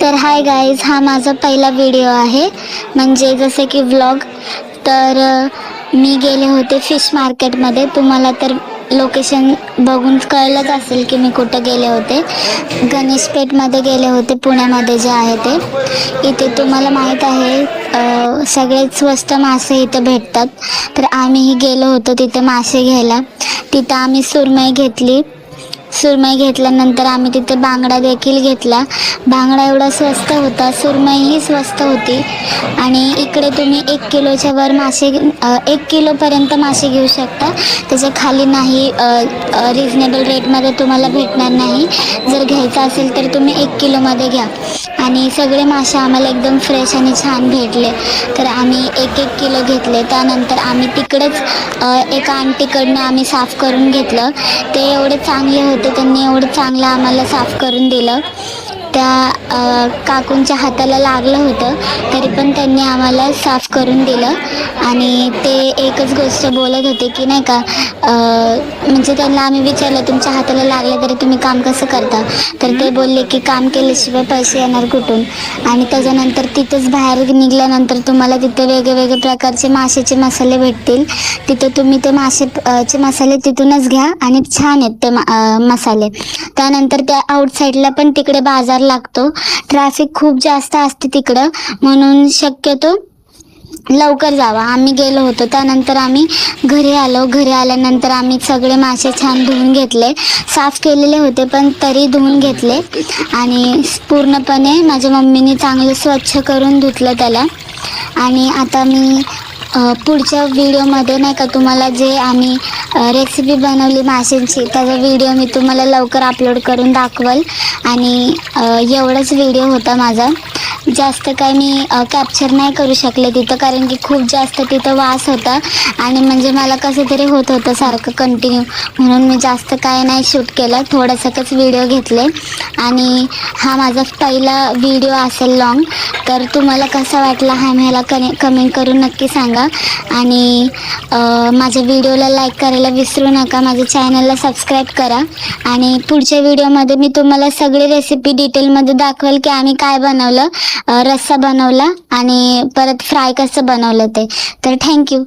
तर hi guys, हा माझा पहिला व्हिडिओ आहे, म्हणजे जसे की व्लॉग. तर मी गेले होते फिश मार्केटमध्ये. तुम्हाला तर लोकेशन बघून कळलंच असेल की मी कुठं गेले होते. गणेशपेठमध्ये गेले होते, पुण्यामध्ये जे आहे ते. इथे तुम्हाला माहीत आहे सगळ्यात स्वस्त मासे इथे भेटतात. तर आम्हीही गेलो होतो तिथे मासे घ्यायला. तिथं आम्ही सुरमई घेतल्यानंतर आम्ही तिथे बांगडा देखील घेतला. बांगडा एवढा स्वस्त होता, सुरमईही स्वस्त होती. आणि इकडे तुम्ही 1 किलोच्या वर मासे 1 किलोपर्यंत मासे घेऊ शकता. त्याच्या खाली नाही, रिजनेबल रेटमध्ये तुम्हाला भेटणार नाही. जर घ्यायचं असेल तर तुम्ही 1 किलोमध्ये घ्या. आणि सगळे मासे आम्हाला एकदम फ्रेश आणि छान भेटले. तर आम्ही 1-1 किलो घेतले. त्यानंतर आम्ही तिकडेच एका आंटीकडनं आम्ही साफ करून घेतलं. ते एवढे चांगले होते, त्यांनी एवढं चांगलं आम्हाला साफ करून दिलं. त्या काकूंच्या हाताला लागलं होतं, तरी पण त्यांनी आम्हाला साफ करून दिलं. आणि ते एकच गोष्ट बोलत होते की नाही का, म्हणजे त्यांना आम्ही विचारलं तुमच्या हाताला लागलं तरी तुम्ही काम कसं करता. तर ते बोलले की काम केल्याशिवाय पैसे येणार कुठून. आणि त्याच्यानंतर तिथंच बाहेर निघाल्यानंतर तुम्हाला तिथे वेगवेगळे प्रकारचे माशाचे मसाले भेटतील. तिथं तुम्ही ते माशाचे मसाले तिथूनच घ्या आणि छान आहेत ते मसाले. त्यानंतर त्या आउटसाईडला पण तिकडे बाजार लागतो. ट्रॅफिक खूप जास्त असते तिकडं, म्हणून शक्यतो लवकर जावा. आम्ही गेलो होतो. त्यानंतर आम्ही घरी आल्यानंतर आम्ही सगळे मासे छान धुवून घेतले. साफ केलेले होते पण तरी धुवून घेतले. आणि पूर्णपणे माझ्या मम्मीने चांगलं स्वच्छ करून धुतलं त्याला. आणि आता मी पुढच्या व्हिडिओमध्ये नाही का, तुम्हाला जे आम्ही रेसिपी बनवली माशांची, त्याचा व्हिडिओ मी तुम्हाला लवकर अपलोड करून दाखवल. आणि एवढाच व्हिडिओ होता माझा. जास्त काय मी कॅप्चर नाही करू शकले तिथं, कारण की खूप जास्त तिथं वास होता आणि म्हणजे मला कसं तरी होत होतं सारखं कंटिन्यू, म्हणून मी जास्त काय नाही शूट केलं. थोडंसंच व्हिडिओ घेतले. आणि हा माझा पहिला व्हिडिओ असेल लॉंग. तर तुम्हाला कसा वाटला हा मला कमेंट करून नक्की सांगा. आणि माझ्या व्हिडिओला लाईक करायला विसरू नका. माझ्या चॅनलला सबस्क्राईब करा. आणि पुढच्या व्हिडिओमध्ये मी तुम्हाला सगळी रेसिपी डिटेलमध्ये दाखवेल की आम्ही काय बनवलं, रस्सा बनवला आणि परत फ्राय कसं बनवलं ते. तर थँक्यू.